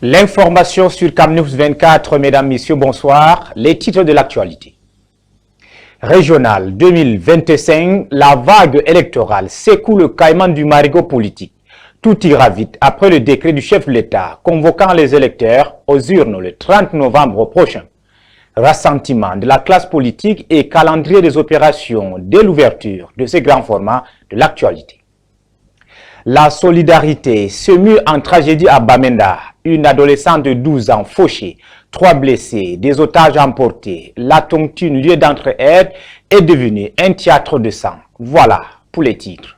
L'information sur CamNews 24, mesdames, messieurs, bonsoir. Les titres de l'actualité. Régional 2025, la vague électorale secoue le caïman du marigot politique. Tout ira vite après le décret du chef de l'État convoquant les électeurs aux urnes le 30 novembre prochain. Rassentiment de la classe politique et calendrier des opérations dès l'ouverture de ces grands formats de l'actualité. La solidarité se mue en tragédie à Bamenda. Une adolescente de 12 ans fauchée, 3 blessés, des otages emportés. La Tontine, lieu d'entraide, est devenue un théâtre de sang. Voilà pour les titres.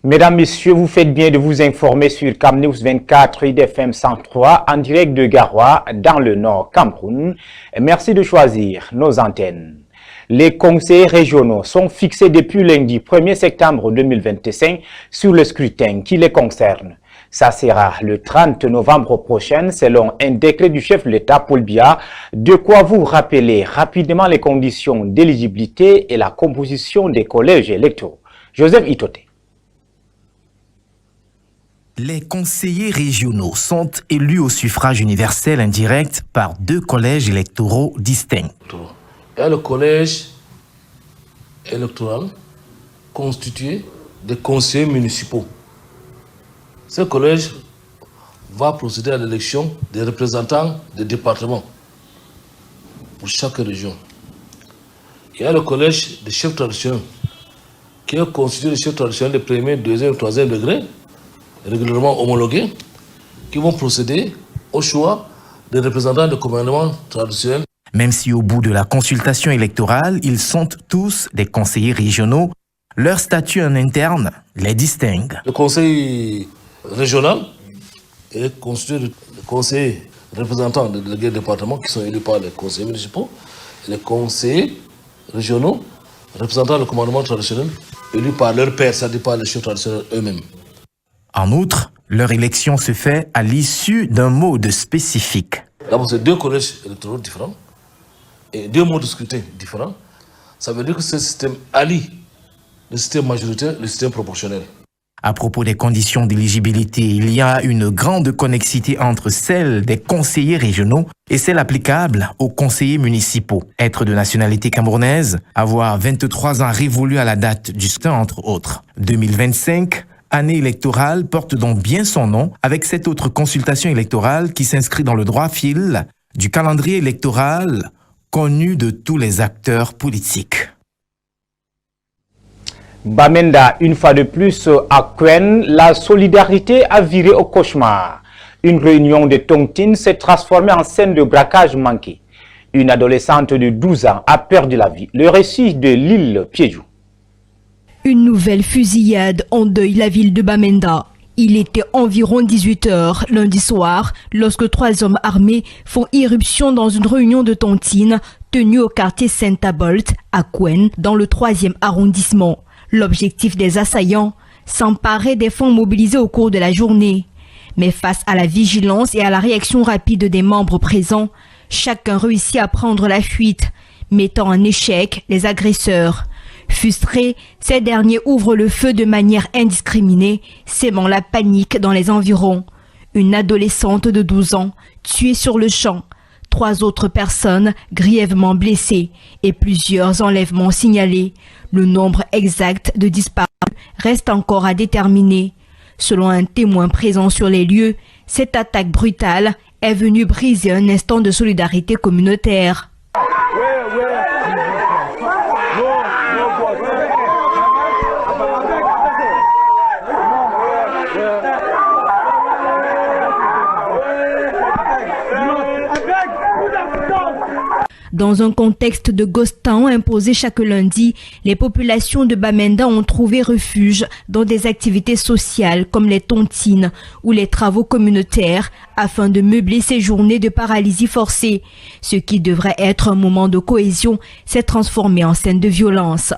Mesdames, Messieurs, vous faites bien de vous informer sur CamNews 24 IDFM 103 en direct de Garoua dans le Nord Cameroun. Merci de choisir nos antennes. Les conseillers régionaux sont fixés depuis lundi 1er septembre 2025 sur le scrutin qui les concerne. Ça sera le 30 novembre prochain selon un décret du chef de l'État Paul Biya. De quoi vous rappeler rapidement les conditions d'éligibilité et la composition des collèges électoraux. Joseph Itoté. Les conseillers régionaux sont élus au suffrage universel indirect par 2 collèges électoraux distincts. Il y a le collège électoral constitué de conseillers municipaux. Ce collège va procéder à l'élection des représentants des départements pour chaque région. Il y a le collège des chefs traditionnels qui est constitué de chefs traditionnels de premier, deuxième et troisième degré, régulièrement homologués, qui vont procéder au choix des représentants de commandement traditionnels. Même si au bout de la consultation électorale, ils sont tous des conseillers régionaux, leur statut en interne les distingue. Le conseil régional est constitué de conseillers représentants des délégués départements qui sont élus par les conseillers municipaux, et les conseillers régionaux représentant le commandement traditionnel élus par leur pairs, c'est-à-dire par les chefs traditionnels eux-mêmes. En outre, leur élection se fait à l'issue d'un mode spécifique. D'abord, c'est 2 collèges électoraux différents et 2 modes de scrutin différents. Ça veut dire que ce système allie le système majoritaire et le système proportionnel. À propos des conditions d'éligibilité, il y a une grande connexité entre celles des conseillers régionaux et celles applicables aux conseillers municipaux. Être de nationalité camerounaise, avoir 23 ans révolus à la date du scrutin entre autres. 2025, année électorale, porte donc bien son nom avec cette autre consultation électorale qui s'inscrit dans le droit fil du calendrier électoral connu de tous les acteurs politiques. Bamenda, une fois de plus à Kwen, la solidarité a viré au cauchemar. Une réunion de Tontine s'est transformée en scène de braquage manqué. Une adolescente de 12 ans a perdu la vie. Le récit de l'île Piéjou. Une nouvelle fusillade endeuille la ville de Bamenda. Il était environ 18 h lundi soir lorsque 3 hommes armés font irruption dans une réunion de Tontine tenue au quartier Saint-Abolt à Kwen dans le 3e arrondissement. L'objectif des assaillants, s'emparer des fonds mobilisés au cours de la journée. Mais face à la vigilance et à la réaction rapide des membres présents, chacun réussit à prendre la fuite, mettant en échec les agresseurs. Frustrés, ces derniers ouvrent le feu de manière indiscriminée, sémant la panique dans les environs. Une adolescente de 12 ans, tuée sur le champ. 3 autres personnes grièvement blessées et plusieurs enlèvements signalés. Le nombre exact de disparus reste encore à déterminer. Selon un témoin présent sur les lieux, cette attaque brutale est venue briser un instant de solidarité communautaire. Dans un contexte de ghost town imposé chaque lundi, les populations de Bamenda ont trouvé refuge dans des activités sociales comme les tontines ou les travaux communautaires afin de meubler ces journées de paralysie forcée. Ce qui devrait être un moment de cohésion s'est transformé en scène de violence.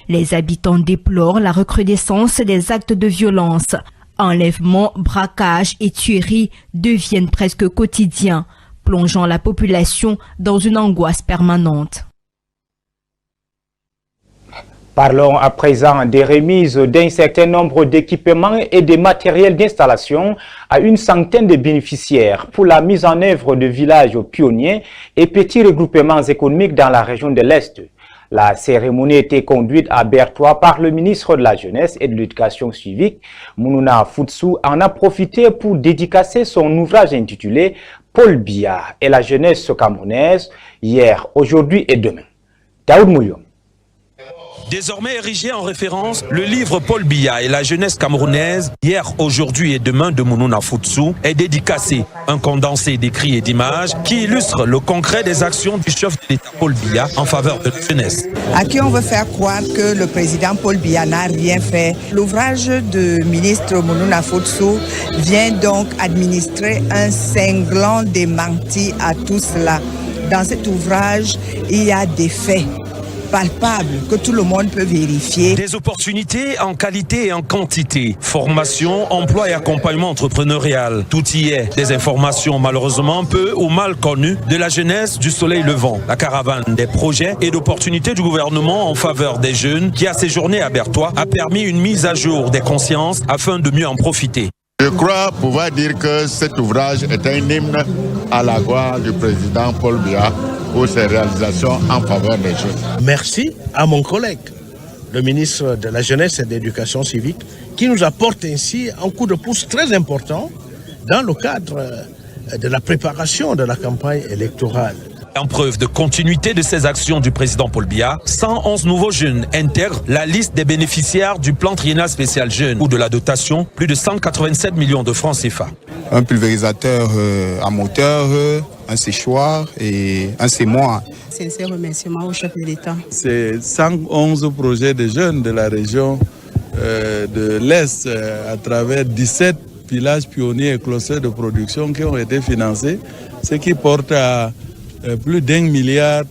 Les habitants déplorent la recrudescence des actes de violence. Enlèvements, braquages et tueries deviennent presque quotidiens, plongeant la population dans une angoisse permanente. Parlons à présent des remises d'un certain nombre d'équipements et de matériels d'installation à une centaine de bénéficiaires pour la mise en œuvre de villages pionniers et petits regroupements économiques dans la région de l'Est. La cérémonie a été conduite à Bertois par le ministre de la Jeunesse et de l'Éducation civique. Mounouna Foutsou en a profité pour dédicacer son ouvrage intitulé « Paul Biya et la jeunesse camerounaise, hier, aujourd'hui et demain ». Daoud Moulion. Désormais érigé en référence, le livre Paul Biya et la jeunesse camerounaise, hier, aujourd'hui et demain de Mounouna Foutsou, est dédicacé. Un condensé d'écrits et d'images qui illustre le concret des actions du chef de l'État Paul Biya en faveur de la jeunesse. À qui on veut faire croire que le président Paul Biya n'a rien fait. L'ouvrage du ministre Mounouna Foutsou vient donc administrer un cinglant démenti à tout cela. Dans cet ouvrage, il y a des faits palpables que tout le monde peut vérifier. Des opportunités en qualité et en quantité. Formation, emploi et accompagnement entrepreneurial. Tout y est. Des informations malheureusement peu ou mal connues de la jeunesse du soleil levant. La caravane des projets et d'opportunités du gouvernement en faveur des jeunes qui a séjourné à Bertois a permis une mise à jour des consciences afin de mieux en profiter. Je crois pouvoir dire que cet ouvrage est un hymne à la gloire du président Paul Biya pour ses réalisations en faveur des jeunes. Merci à mon collègue, le ministre de la Jeunesse et de l'Éducation civique, qui nous apporte ainsi un coup de pouce très important dans le cadre de la préparation de la campagne électorale. En preuve de continuité de ces actions du président Paul Biya, 111 nouveaux jeunes intègrent la liste des bénéficiaires du plan triennal spécial jeunes ou de la dotation, plus de 187 millions de francs CFA. Un pulvérisateur à moteur, un séchoir et un sémoir. Sincère remerciement au chef de l'État. C'est 111 projets de jeunes de la région de l'Est à travers 17 villages pionniers et clusters de production qui ont été financés, ce qui porte à plus d'1,3 milliard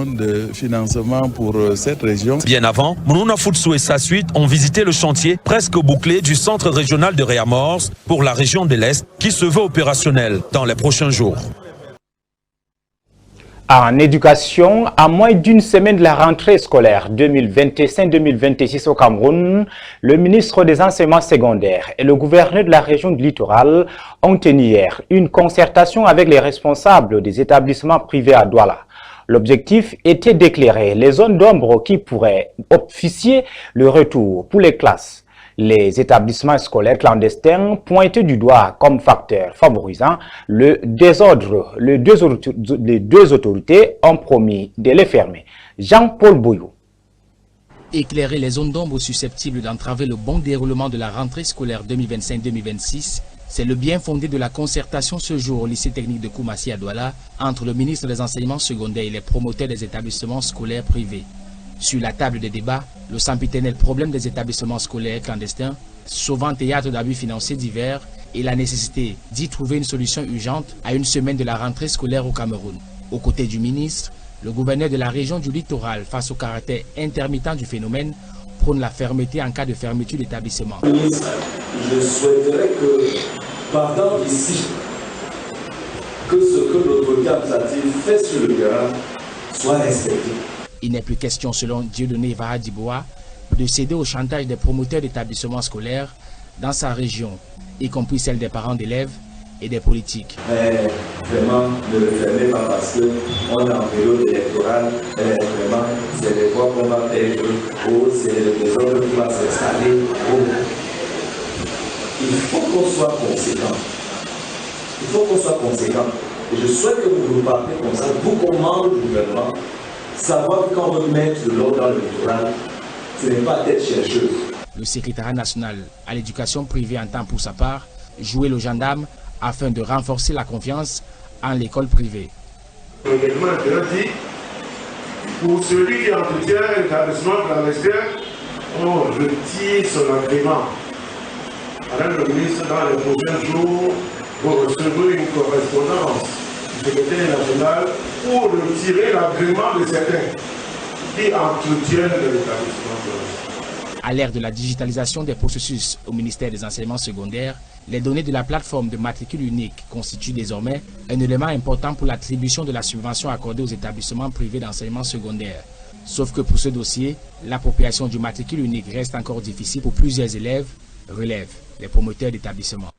de financement pour cette région. Bien avant, Mounouna Foutsou et sa suite ont visité le chantier presque bouclé du centre régional de réamorce pour la région de l'Est qui se veut opérationnel dans les prochains jours. En éducation, à moins d'une semaine de la rentrée scolaire 2025-2026 au Cameroun, le ministre des Enseignements secondaires et le gouverneur de la région du littoral ont tenu hier une concertation avec les responsables des établissements privés à Douala. L'objectif était d'éclairer les zones d'ombre qui pourraient officier le retour pour les classes. Les établissements scolaires clandestins pointés du doigt comme facteur favorisant le désordre. Les deux autorités ont promis de les fermer. Jean-Paul Boyou. Éclairer les zones d'ombre susceptibles d'entraver le bon déroulement de la rentrée scolaire 2025-2026, c'est le bien fondé de la concertation ce jour au lycée technique de Koumassi à Douala entre le ministre des Enseignements secondaires et les promoteurs des établissements scolaires privés. Sur la table des débats, le sempiternel problème des établissements scolaires clandestins, souvent théâtre d'abus financiers divers, et la nécessité d'y trouver une solution urgente à une semaine de la rentrée scolaire au Cameroun. Aux côtés du ministre, le gouverneur de la région du littoral, face au caractère intermittent du phénomène, prône la fermeté en cas de fermeture d'établissement. Ministre, je souhaiterais que, partant d'ici, que ce que l'autorité administrative fait sur le terrain soit respecté. Il n'est plus question, selon Dieudonné Vahadiboa, de céder au chantage des promoteurs d'établissements scolaires dans sa région, y compris celle des parents d'élèves et des politiques. Mais vraiment, ne le fermez pas parce qu'on est en période électorale, vraiment, c'est les voix qu'on va perdre, ou c'est le désordre qui va s'installer. Il faut qu'on soit conséquent. Il faut qu'on soit conséquent. Et je souhaite que vous nous parlez comme ça, vous comme membre du gouvernement, savoir que quand on veut mettre de l'ordre dans le littoral, ce n'est pas d'être chercheuse. Le secrétariat national à l'éducation privée entend pour sa part jouer le gendarme afin de renforcer la confiance en l'école privée. Le règlement dit, pour celui qui entretient un établissement clandestin, on retire son agrément. Madame le ministre, dans les prochains jours, vous recevrez une correspondance du secrétaire national pour retirer l'agrément de certains qui entretiennent l'établissement clandestin. À l'ère de la digitalisation des processus au ministère des Enseignements secondaires, les données de la plateforme de matricule unique constituent désormais un élément important pour l'attribution de la subvention accordée aux établissements privés d'enseignement secondaire. Sauf que pour ce dossier, l'appropriation du matricule unique reste encore difficile pour plusieurs élèves, relèvent les promoteurs d'établissement.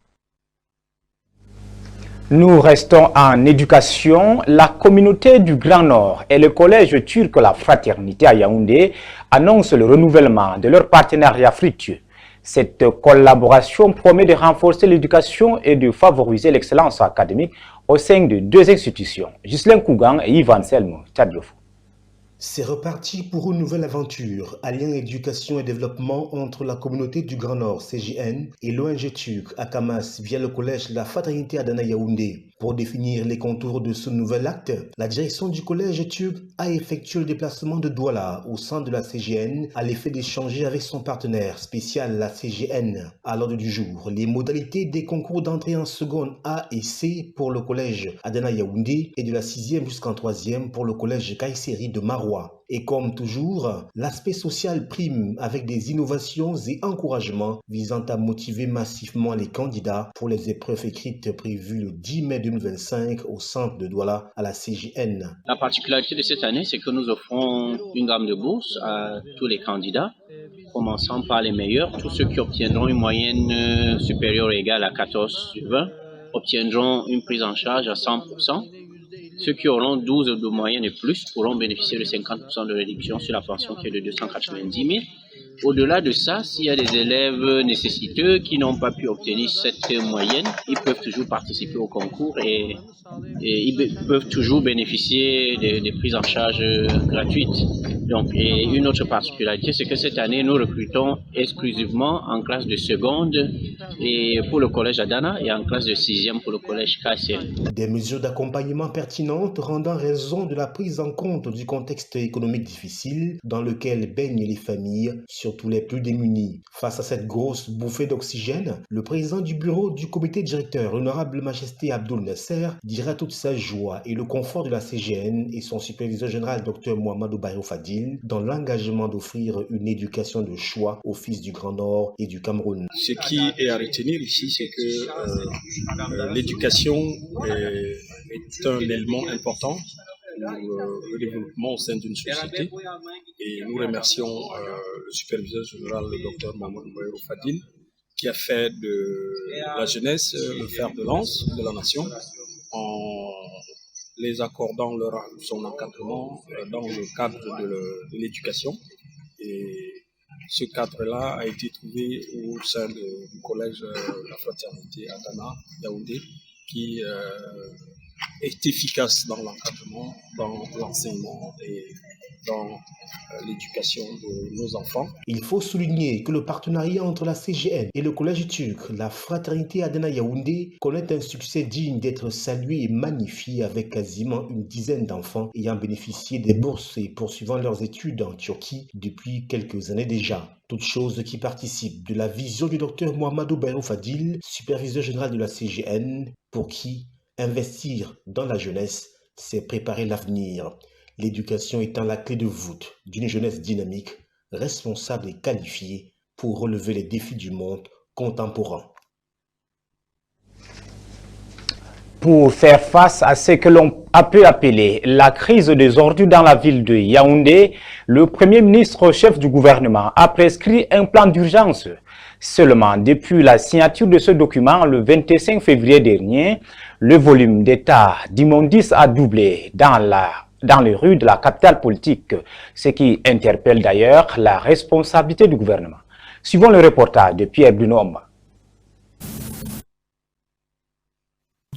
Nous restons en éducation. La communauté du Grand Nord et le collège turc La Fraternité à Yaoundé annoncent le renouvellement de leur partenariat fructueux. Cette collaboration promet de renforcer l'éducation et de favoriser l'excellence académique au sein de deux institutions, Ghislain Kougan et Yvan Selmo Tchadjofou. C'est reparti pour une nouvelle aventure, alliant éducation et développement entre la communauté du Grand Nord, CGN, et l'ONG turc, Akamas, via le collège La Fraternité à Dana Yaoundé. Pour définir les contours de ce nouvel acte, la direction du collège turc a effectué le déplacement de Douala au sein de la CGN à l'effet d'échanger avec son partenaire spécial, la CGN. À l'ordre du jour, les modalités des concours d'entrée en seconde A et C pour le collège Adana Yaoundé et de la 6e jusqu'en 3e pour le collège Kayseri de Maroua. Et comme toujours, l'aspect social prime avec des innovations et encouragements visant à motiver massivement les candidats pour les épreuves écrites prévues le 10 mai 2025 au centre de Douala à la CGN. La particularité de cette année, c'est que nous offrons une gamme de bourses à tous les candidats, commençant par les meilleurs. Tous ceux qui obtiendront une moyenne supérieure ou égale à 14 sur 20 obtiendront une prise en charge à 100%. Ceux qui auront 12 de moyenne et plus pourront bénéficier de 50% de réduction sur la pension qui est de 290 000. Au-delà de ça, s'il y a des élèves nécessiteux qui n'ont pas pu obtenir cette moyenne, ils peuvent toujours participer au concours et ils peuvent toujours bénéficier des prises en charge gratuites. Donc, et une autre particularité, c'est que cette année, nous recrutons exclusivement en classe de seconde et pour le collège Adana et en classe de 6e pour le collège Kayseri. Des mesures d'accompagnement pertinentes rendant raison de la prise en compte du contexte économique difficile dans lequel baignent les familles, surtout les plus démunis. Face à cette grosse bouffée d'oxygène, le président du bureau du comité directeur, Honorable Majesté Abdoul Nasser, dira toute sa joie et le confort de la CGN et son superviseur général Dr Mohamedou Bayrou Fadil dans l'engagement d'offrir une éducation de choix aux fils du Grand Nord et du Cameroun. Ce qui est à retenir ici, c'est que l'éducation est un élément important pour le développement au sein d'une société. Et nous remercions le superviseur général, le docteur Mohamedou Bayrou Fadil, qui a fait de la jeunesse le fer de lance de la nation en les accordant son encadrement dans le cadre de l'éducation. Et ce cadre-là a été trouvé au sein du collège La Fraternité à Dana, Yaoundé, qui est efficace dans l'encadrement, dans l'enseignement et dans l'éducation de nos enfants. Il faut souligner que le partenariat entre la CGN et le collège turc, la Fraternité Adana Yaoundé, connaît un succès digne d'être salué et magnifié avec quasiment une dizaine d'enfants ayant bénéficié des bourses et poursuivant leurs études en Turquie depuis quelques années déjà. Toute chose qui participe de la vision du docteur Mohamedou Bayrou Fadil, superviseur général de la CGN, pour qui investir dans la jeunesse, c'est préparer l'avenir. L'éducation étant la clé de voûte d'une jeunesse dynamique, responsable et qualifiée pour relever les défis du monde contemporain. Pour faire face à ce que l'on peut appeler la crise des ordures dans la ville de Yaoundé, le Premier ministre chef du gouvernement a prescrit un plan d'urgence. Seulement, depuis la signature de ce document le 25 février dernier, le volume d'état d'immondices a doublé dans les rues de la capitale politique, ce qui interpelle d'ailleurs la responsabilité du gouvernement. Suivons le reportage de Pierre Brunom.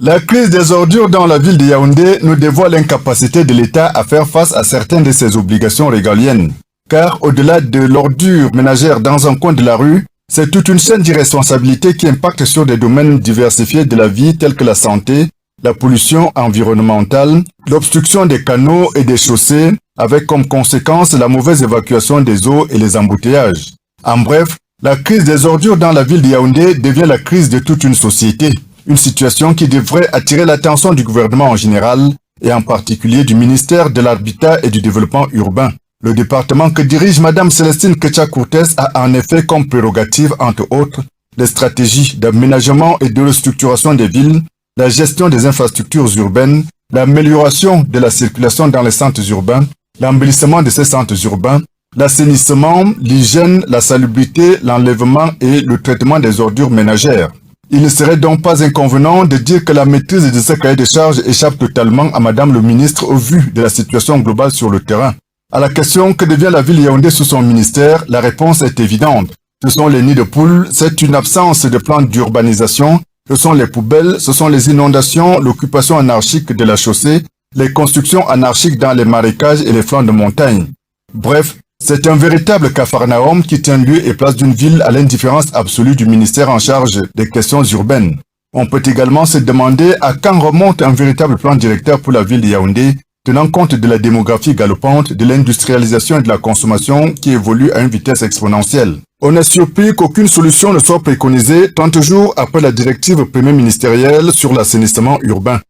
La crise des ordures dans la ville de Yaoundé nous dévoile l'incapacité de l'État à faire face à certaines de ses obligations régaliennes. Car au-delà de l'ordure ménagère dans un coin de la rue, c'est toute une chaîne d'irresponsabilité qui impacte sur des domaines diversifiés de la vie tels que la santé, la pollution environnementale, l'obstruction des canaux et des chaussées, avec comme conséquence la mauvaise évacuation des eaux et les embouteillages. En bref, la crise des ordures dans la ville de Yaoundé devient la crise de toute une société. Une situation qui devrait attirer l'attention du gouvernement en général et en particulier du ministère de l'Habitat et du Développement urbain. Le département que dirige Mme Célestine Ketcha-Courtès a en effet comme prérogative, entre autres, les stratégies d'aménagement et de restructuration des villes, la gestion des infrastructures urbaines, l'amélioration de la circulation dans les centres urbains l'embellissement de ces centres urbains, l'assainissement, l'hygiène, la salubrité, l'enlèvement et le traitement des ordures ménagères. Il ne serait donc pas inconvenant de dire que la maîtrise de ce cahier de charges échappe totalement à Madame le ministre au vu de la situation globale sur le terrain. À la question que devient la ville de Yaoundé sous son ministère, la réponse est évidente. Ce sont les nids de poules, c'est une absence de plan d'urbanisation, ce sont les poubelles, ce sont les inondations, l'occupation anarchique de la chaussée, les constructions anarchiques dans les marécages et les flancs de montagne. Bref, c'est un véritable capharnaüm qui tient lieu et place d'une ville à l'indifférence absolue du ministère en charge des questions urbaines. On peut également se demander à quand remonte un véritable plan directeur pour la ville de Yaoundé, tenant compte de la démographie galopante, de l'industrialisation et de la consommation qui évolue à une vitesse exponentielle. On est surpris qu'aucune solution ne soit préconisée 30 jours après la directive premier ministérielle sur l'assainissement urbain.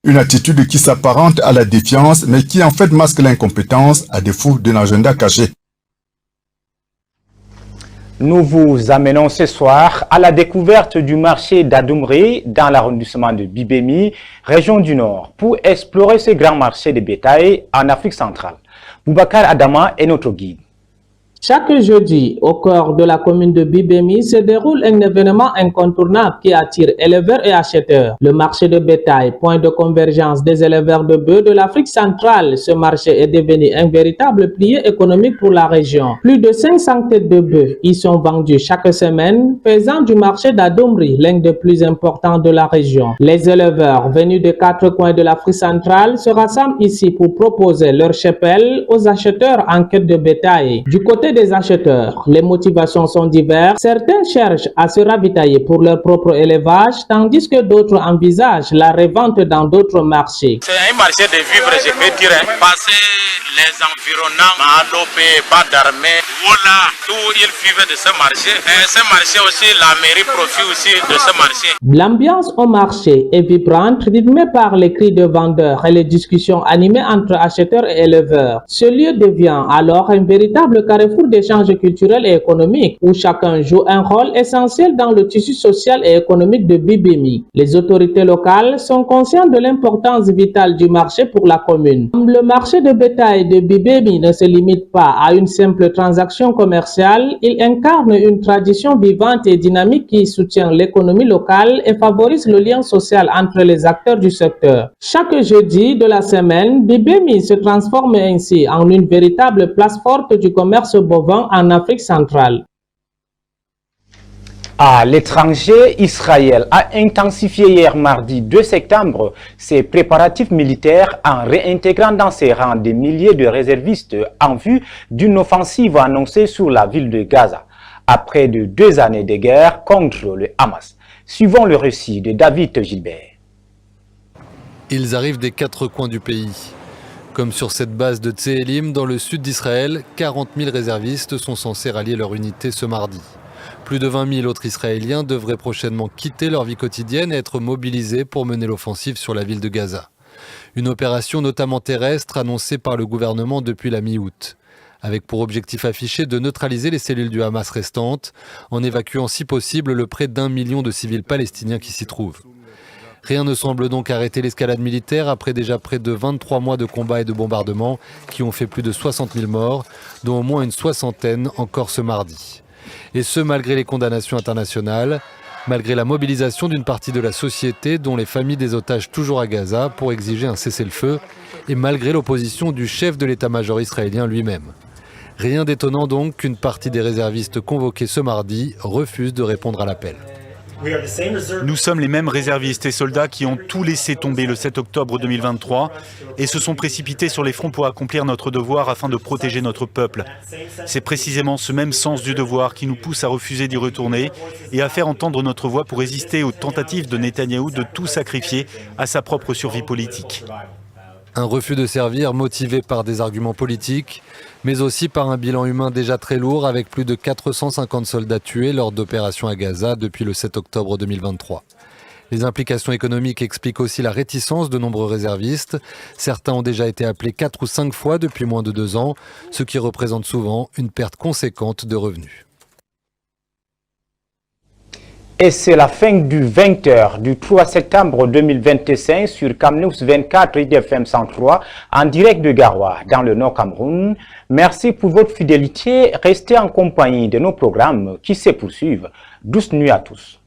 Une attitude qui s'apparente à la défiance, mais qui en fait masque l'incompétence à défaut d'un agenda caché. Nous vous amenons ce soir à la découverte du marché d'Adoumri dans l'arrondissement de Bibemi, région du Nord, pour explorer ce grand marché de bétail en Afrique centrale. Boubacar Adama est notre guide. Chaque jeudi, au cœur de la commune de Bibemi, se déroule un événement incontournable qui attire éleveurs et acheteurs. Le marché de bétail, point de convergence des éleveurs de bœufs de l'Afrique centrale. Ce marché est devenu un véritable pilier économique pour la région. Plus de 500 têtes de bœufs y sont vendues chaque semaine, faisant du marché d'Adoumri l'un des plus importants de la région. Les éleveurs venus des 4 coins de l'Afrique centrale se rassemblent ici pour proposer leur cheptel aux acheteurs en quête de bétail. Du côté des acheteurs, les motivations sont diverses. Certains cherchent à se ravitailler pour leur propre élevage, tandis que d'autres envisagent la revente dans d'autres marchés. C'est un marché de vivre, je peux dire, passer les environnants, Malopé, Badarmé, voilà, tout ils vivent de ce marché. Et ce marché aussi, la mairie profite aussi de ce marché. L'ambiance au marché est vibrante, rythmée par les cris de vendeurs et les discussions animées entre acheteurs et éleveurs. Ce lieu devient alors un véritable carrefour d'échanges culturels et économiques où chacun joue un rôle essentiel dans le tissu social et économique de Bibemi. Les autorités locales sont conscientes de l'importance vitale du marché pour la commune. Le marché de bétail de Bibemi ne se limite pas à une simple transaction commerciale, il incarne une tradition vivante et dynamique qui soutient l'économie locale et favorise le lien social entre les acteurs du secteur. Chaque jeudi de la semaine, Bibemi se transforme ainsi en une véritable place forte du commerce bovin en Afrique centrale. À l'étranger, Israël a intensifié hier mardi 2 septembre ses préparatifs militaires en réintégrant dans ses rangs des milliers de réservistes en vue d'une offensive annoncée sur la ville de Gaza, après de 2 années de guerre contre le Hamas. Suivons le récit de David Gilbert. Ils arrivent des 4 coins du pays. Comme sur cette base de Tsehelim, dans le sud d'Israël, 40 000 réservistes sont censés rallier leur unité ce mardi. Plus de 20 000 autres Israéliens devraient prochainement quitter leur vie quotidienne et être mobilisés pour mener l'offensive sur la ville de Gaza. Une opération notamment terrestre annoncée par le gouvernement depuis la mi-août, avec pour objectif affiché de neutraliser les cellules du Hamas restantes, en évacuant si possible le près d'1 million de civils palestiniens qui s'y trouvent. Rien ne semble donc arrêter l'escalade militaire après déjà près de 23 mois de combats et de bombardements qui ont fait plus de 60 000 morts, dont au moins une soixantaine encore ce mardi. Et ce, malgré les condamnations internationales, malgré la mobilisation d'une partie de la société, dont les familles des otages toujours à Gaza, pour exiger un cessez-le-feu, et malgré l'opposition du chef de l'état-major israélien lui-même. Rien d'étonnant donc qu'une partie des réservistes convoqués ce mardi refuse de répondre à l'appel. Nous sommes les mêmes réservistes et soldats qui ont tout laissé tomber le 7 octobre 2023 et se sont précipités sur les fronts pour accomplir notre devoir afin de protéger notre peuple. C'est précisément ce même sens du devoir qui nous pousse à refuser d'y retourner et à faire entendre notre voix pour résister aux tentatives de Netanyahou de tout sacrifier à sa propre survie politique. Un refus de servir motivé par des arguments politiques, mais aussi par un bilan humain déjà très lourd avec plus de 450 soldats tués lors d'opérations à Gaza depuis le 7 octobre 2023. Les implications économiques expliquent aussi la réticence de nombreux réservistes. Certains ont déjà été appelés 4 ou 5 fois depuis moins de 2 ans, ce qui représente souvent une perte conséquente de revenus. Et c'est la fin du 20h du 3 septembre 2025 sur Camnews 24 IDFM 103 en direct de Garoua dans le Nord Cameroun. Merci pour votre fidélité. Restez en compagnie de nos programmes qui se poursuivent. Douce nuit à tous.